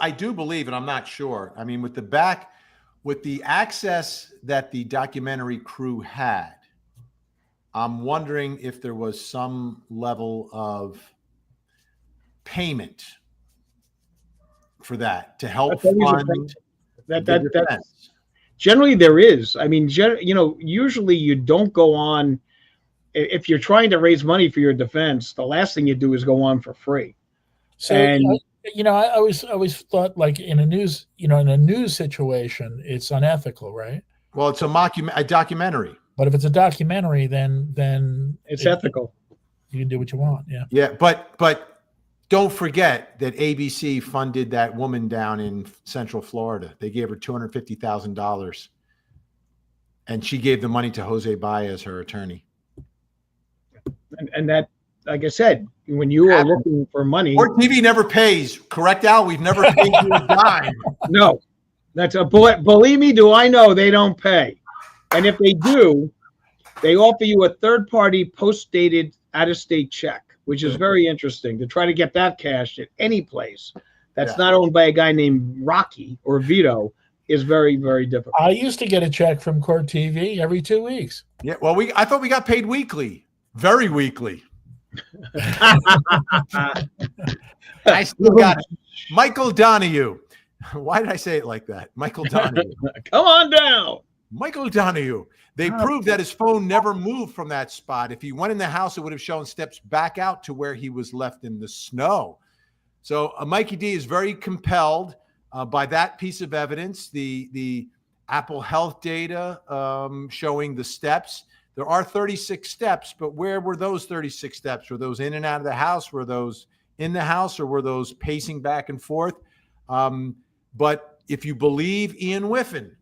I do believe, and I'm not sure. I mean, with the access that the documentary crew had, I'm wondering if there was some level of payment for that to help that's always a fund that the that that defense. generally there is. I mean, usually you don't go on if you're trying to raise money for your defense. The last thing you do is go on for free. So And I always thought like in a news situation, it's unethical, right? Well, it's a documentary. But if it's a documentary, then it's ethical. you can do what you want. Yeah. Yeah, but don't forget that ABC funded that woman down in Central Florida. They gave her $250,000, and she gave the money to Jose Baez, her attorney. And that, like I said, when you are looking for money, Or TV never pays. Correct, Al? We've never paid you a dime. no, believe me, do I know they don't pay. And if they do, they offer you a third-party post-dated out-of-state check, which is very interesting to try to get that cashed at any place that's not owned by a guy named Rocky or Vito is very, very difficult. I used to get a check from Court TV every 2 weeks. Yeah, well, I thought we got paid weekly, very weekly. I still got it. Michael Donahue. Why did I say it like that? Michael Donahue. Come on down. Michael Donahue. They proved that his phone never moved from that spot. If he went in the house, it would have shown steps back out to where he was left in the snow. So Mikey D is very compelled by that piece of evidence, the Apple Health data showing the steps. There are 36 steps, but where were those 36 steps? Were those in and out of the house? Were those in the house, or were those pacing back and forth? But if you believe Ian Whiffen,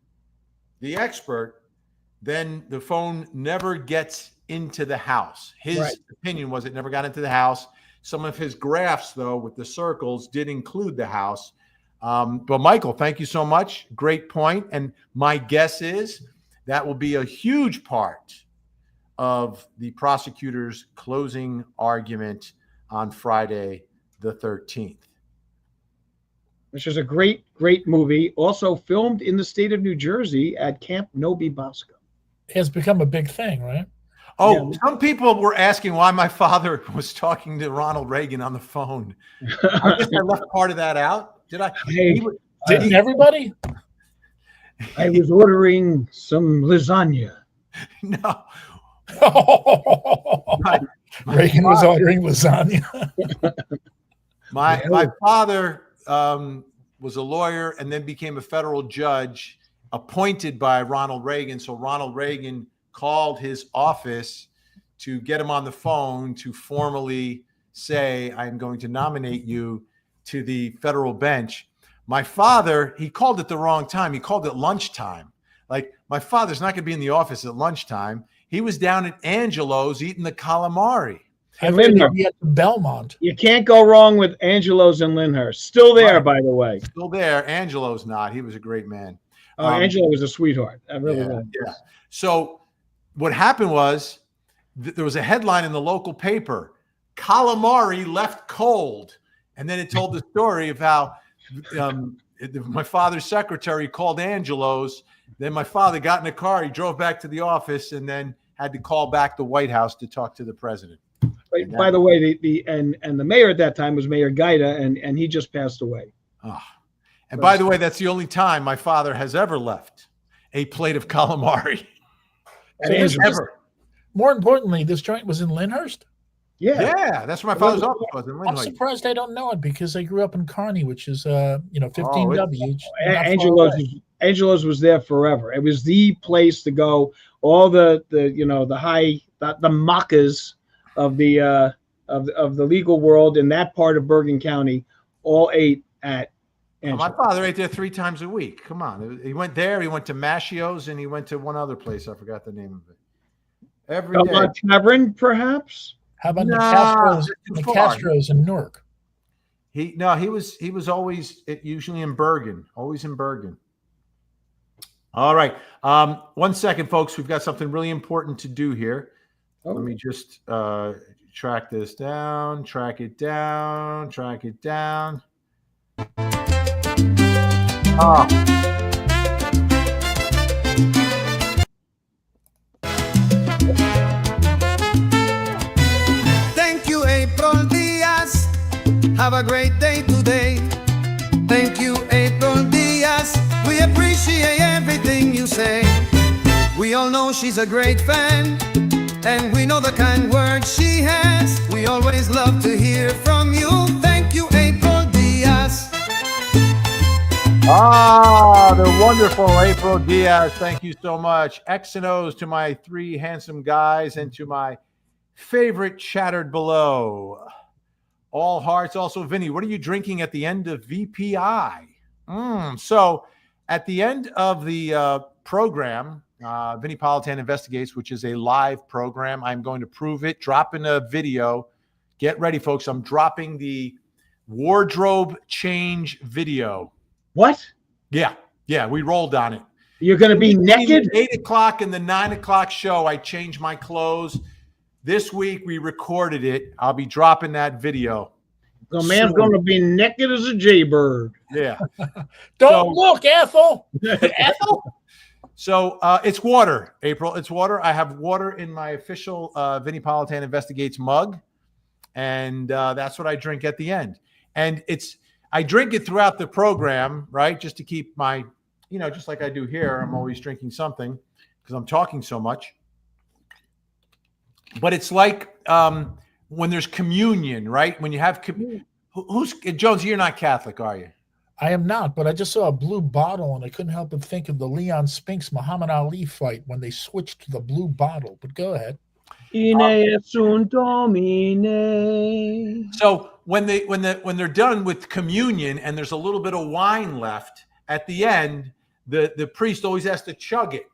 the expert, then the phone never gets into the house. His opinion was it never got into the house. Some of his graphs, though, with the circles did include the house. But Michael, thank you so much. Great point. And my guess is that will be a huge part of the prosecutor's closing argument on Friday the 13th. Which is a great, great movie. Also filmed in the state of New Jersey at Camp Nobi Bosco. It has become a big thing, right? Oh, some people were asking why my father was talking to Ronald Reagan on the phone. I guess I left part of that out. Did I? Didn't everybody? I was ordering some lasagna. No. Reagan was ordering lasagna. My father was a lawyer and then became a federal judge appointed by Ronald Reagan. So Ronald Reagan called his office to get him on the phone to formally say, I'm going to nominate you to the federal bench. My father, he called it the wrong time. He called it lunchtime. Like, my father's not going to be in the office at lunchtime. He was down at Angelo's eating the calamari. And Lyndhurst. He had Belmont. You can't go wrong with Angelo's and Lyndhurst. Still there, by the way. Still there. Angelo's not. He was a great man. Oh, Angelo was a sweetheart. I really was. Yeah. So what happened was there was a headline in the local paper, calamari left cold. And then it told the story of how my father's secretary called Angelo's. Then my father got in a car. He drove back to the office and then had to call back the White House to talk to the president. By the way, the mayor at that time was Mayor Gaida, and he just passed away. Oh. And by the way, that's the only time my father has ever left a plate of calamari. Ever. More importantly, this joint was in Lyndhurst? Yeah, that's where my father's office was in I'm Lyndhurst. surprised I don't know it because I grew up in Kearney, which is 15W. Angelo's was there forever. It was the place to go. All the mockers of the legal world in that part of Bergen County all ate at Angelo's. My father ate there 3 times a week. Come on. He went there, he went to Maschio's, and he went to one other place. I forgot the name of it. Every day. Tavern, perhaps? How about the Castros in Newark? He was always usually in Bergen, always in Bergen. All right. 1 second, folks. We've got something really important to do here. Oh. Let me just track this down, track it down. Oh, Thank you, April Diaz. Have a great day today. Thank you, April Diaz. We appreciate everything you say. We all know she's a great fan, and we know the kind words she has. We always love to hear from you. Thank you, April Diaz. the wonderful April Diaz. Thank you so much. X and O's to my three handsome guys and to my favorite chattered below. All hearts. Also, Vinny, what are you drinking at the end of VPI? So at the end of the program, Vinny Politan Investigates, which is a live program, I'm going to prove it, dropping a video. Get ready, folks. I'm dropping the wardrobe change video. What? Yeah, we rolled on it. You're going to be naked? 8 o'clock and the 9 o'clock show, I changed my clothes. This week, we recorded it. I'll be dropping that video. The man's going to be naked as a jaybird. Yeah. Don't look, Ethel. Ethel? So it's water, April. It's water. I have water in my official Vinny Politan Investigates mug, and that's what I drink at the end. And I drink it throughout the program, right? Just to keep my, just like I do here, I'm always drinking something because I'm talking so much. But it's like when there's communion, right? When you have who's Jones, you're not Catholic, are you? I am not, but I just saw a blue bottle and I couldn't help but think of the Leon Spinks Muhammad Ali fight when they switched to the blue bottle. But go ahead. So when they're done with communion and there's a little bit of wine left at the end, the priest always has to chug it,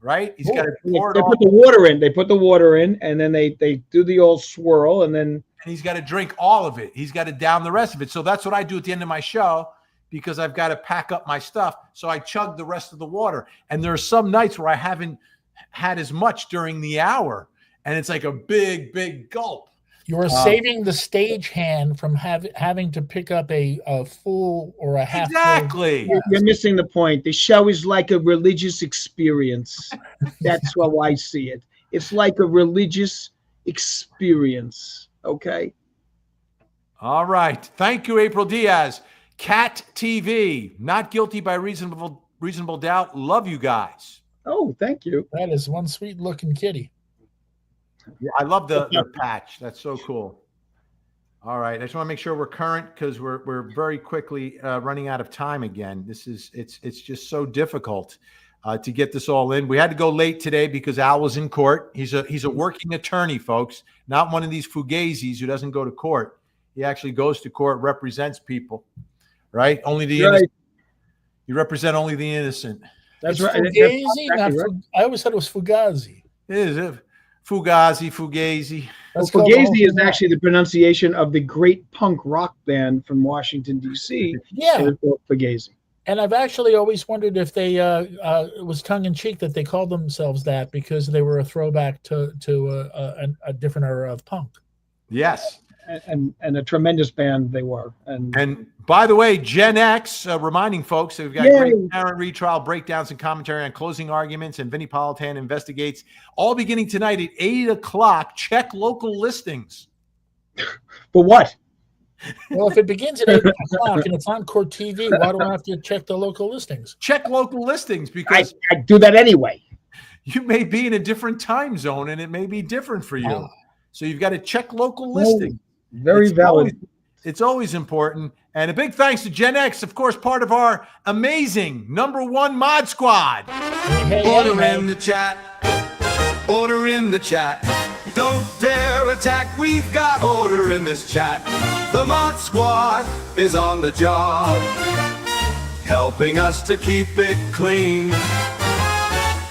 right? He's got to pour it. They put the water in. They put the water in, and then they do the old swirl, and he's got to drink all of it. He's got to down the rest of it. So that's what I do at the end of my show because I've got to pack up my stuff. So I chug the rest of the water. And there are some nights where I haven't had as much during the hour, and it's like a big, big gulp. You are saving the stagehand from having to pick up a full or a half. Exactly. You're missing the point. The show is like a religious experience. That's how I see it. It's like a religious experience. Okay. All right. Thank you, April Diaz. Cat TV, not guilty by reasonable doubt. Love you guys. Oh, thank you. That is one sweet looking kitty. Yeah, I love the patch. That's so cool. All right. I just want to make sure we're current because we're very quickly running out of time again. It's just so difficult to get this all in. We had to go late today because Al was in court. He's a working attorney, folks, not one of these fugazis who doesn't go to court. He actually goes to court, represents people, right? Only the innocent. You represent only the innocent. That's It's right. Fugazi, not I always thought it was Fugazi. It is Fugazi. Well, Fugazi is actually the pronunciation of the great punk rock band from Washington, D.C. Yeah. Fugazi. And I've actually always wondered if they it was tongue in cheek that they called themselves that because they were a throwback to a different era of punk. Yes. And a tremendous band they were. And by the way, Gen X, reminding folks that we've got great parent retrial breakdowns and commentary on closing arguments, and Vinny Politan Investigates, all beginning tonight at 8 o'clock. Check local listings. For what? Well, if it begins at 8 o'clock and it's on Court TV, why do I have to check the local listings? Check local listings because I do that anyway. You may be in a different time zone and it may be different for you. So you've got to check local listings. Very valid. It's always important. And a big thanks to Gen X, of course, part of our amazing #1 mod squad. Order in the chat. Order in the chat. Don't dare attack. We've got order in this chat. The mod squad is on the job, helping us to keep it clean.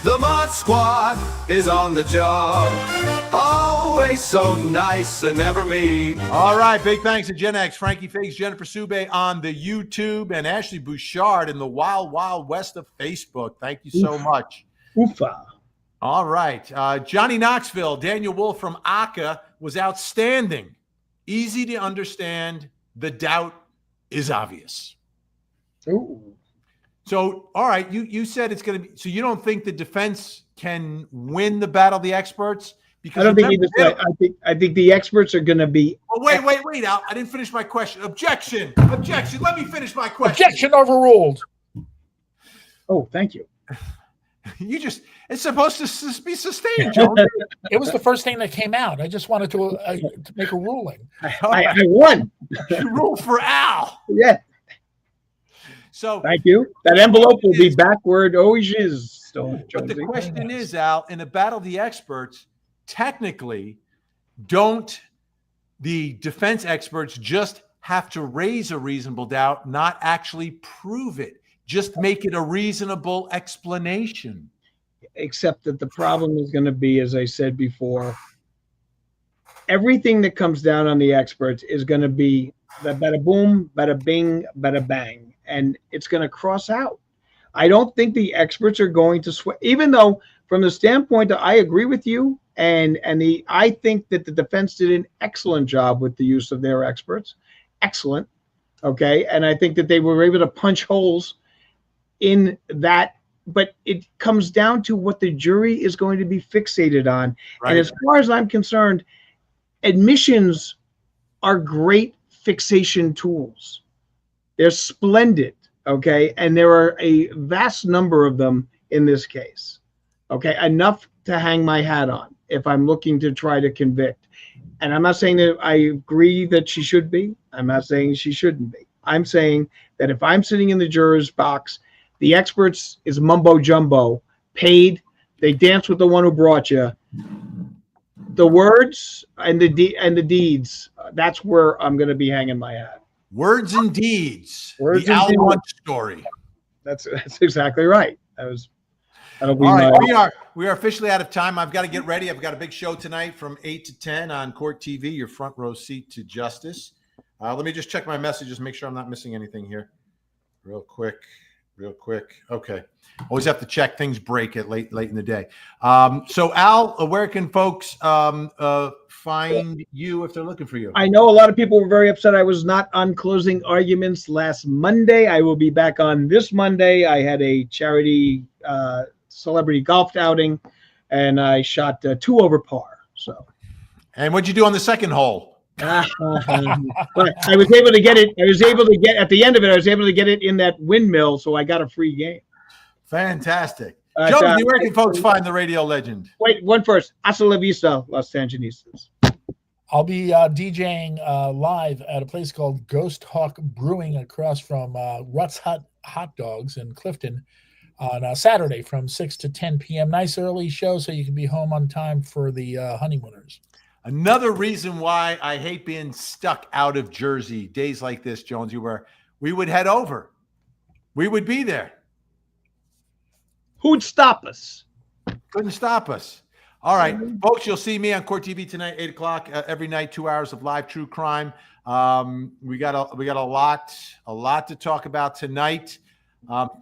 The mod squad is on the job, always so nice and never mean. All right, big thanks to Gen X, Frankie Figs, Jennifer Sube on the YouTube, and Ashley Bouchard in the Wild Wild West of Facebook. Thank you so much. Oofa. All right, Johnny Knoxville, Daniel Wolf from ACA was outstanding. Easy to understand. The doubt is obvious. Ooh. So, all right, you said it's going to be. So you don't think the defense can win the battle of the experts? Because I don't think either side. I think the experts are going to be. Oh, wait, Al. I didn't finish my question. Objection. Let me finish my question. Objection overruled. Oh, thank you. It's supposed to be sustained, Jones. It was the first thing that came out. I just wanted to make a ruling. I won. You ruled for Al. Yeah. So thank you. That envelope will be back where it always is. But the question is, Al, in a battle of the experts, technically, don't the defense experts just have to raise a reasonable doubt, not actually prove it? Just make it a reasonable explanation. Except that the problem is going to be, as I said before, everything that comes down on the experts is going to be the bada boom, bada bing, bada bang, and it's going to cross out. I don't think the experts are going to sweat, even though from the standpoint that I agree with you, I think that the defense did an excellent job with the use of their experts. Excellent. Okay. And I think that they were able to punch holes in that, but it comes down to what the jury is going to be fixated on. Right. And as far as I'm concerned, admissions are great fixation tools. They're splendid. Okay. And there are a vast number of them in this case. Okay. Enough to hang my hat on if I'm looking to try to convict. And I'm not saying that I agree that she should be. I'm not saying she shouldn't be. I'm saying that if I'm sitting in the juror's box, the experts is mumbo jumbo, paid. They dance with the one who brought you. The words and the deeds. That's where I'm going to be hanging my hat. Words and deeds. The Al Lunch story. That's exactly right. That'll be all right. We are officially out of time. I've got to get ready. I've got a big show tonight from 8 to 10 on Court TV. Your front row seat to justice. Let me just check my messages. Make sure I'm not missing anything here. Real quick. Okay. Always have to check. Things break at late in the day. So Al, where can folks find you if they're looking for you? I know a lot of people were very upset I was not on closing arguments last Monday. I will be back on this Monday. I had a charity celebrity golf outing, and I shot 2 over par. So. And what'd you do on the second hole? But I was able to get it. At the end of it, I was able to get it in that windmill, so I got a free game. Fantastic. Joe, where can folks find the radio legend? Wait, one first. Hasta la vista, Los Angeles. I'll be DJing live at a place called Ghost Hawk Brewing across from Rutt's Hot Dogs in Clifton on Saturday from 6 to 10 p.m. Nice early show so you can be home on time for the honeymooners. Another reason why I hate being stuck out of Jersey days like this, Jonesy, where we would head over. We would be there. Who'd stop us? Couldn't stop us. All right, folks, you'll see me on Court TV tonight, 8 o'clock, every night, 2 hours of live true crime. We got a lot to talk about tonight.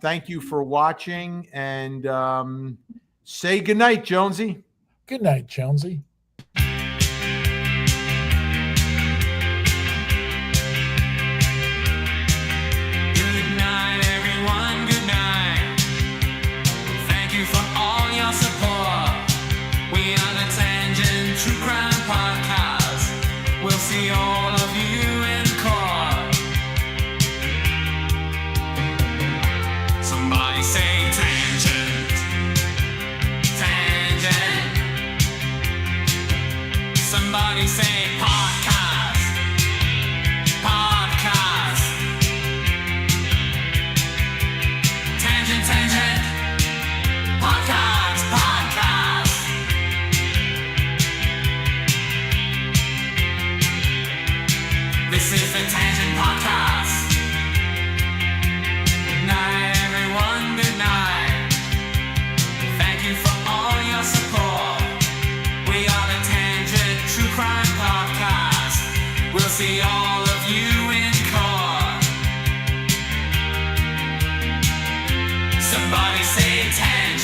Thank you for watching, and say goodnight, Jonesy. Good night, Jonesy. See all of you in court. Somebody say tangent, tangent. Somebody say podcast, podcast. Tangent, tangent. Podcast, podcast. This is the Tangent Podcast. Good night, everyone. Good night. Thank you for all your support. We are the Tangent True Crime Podcast. We'll see all of you in court. Somebody say tangent.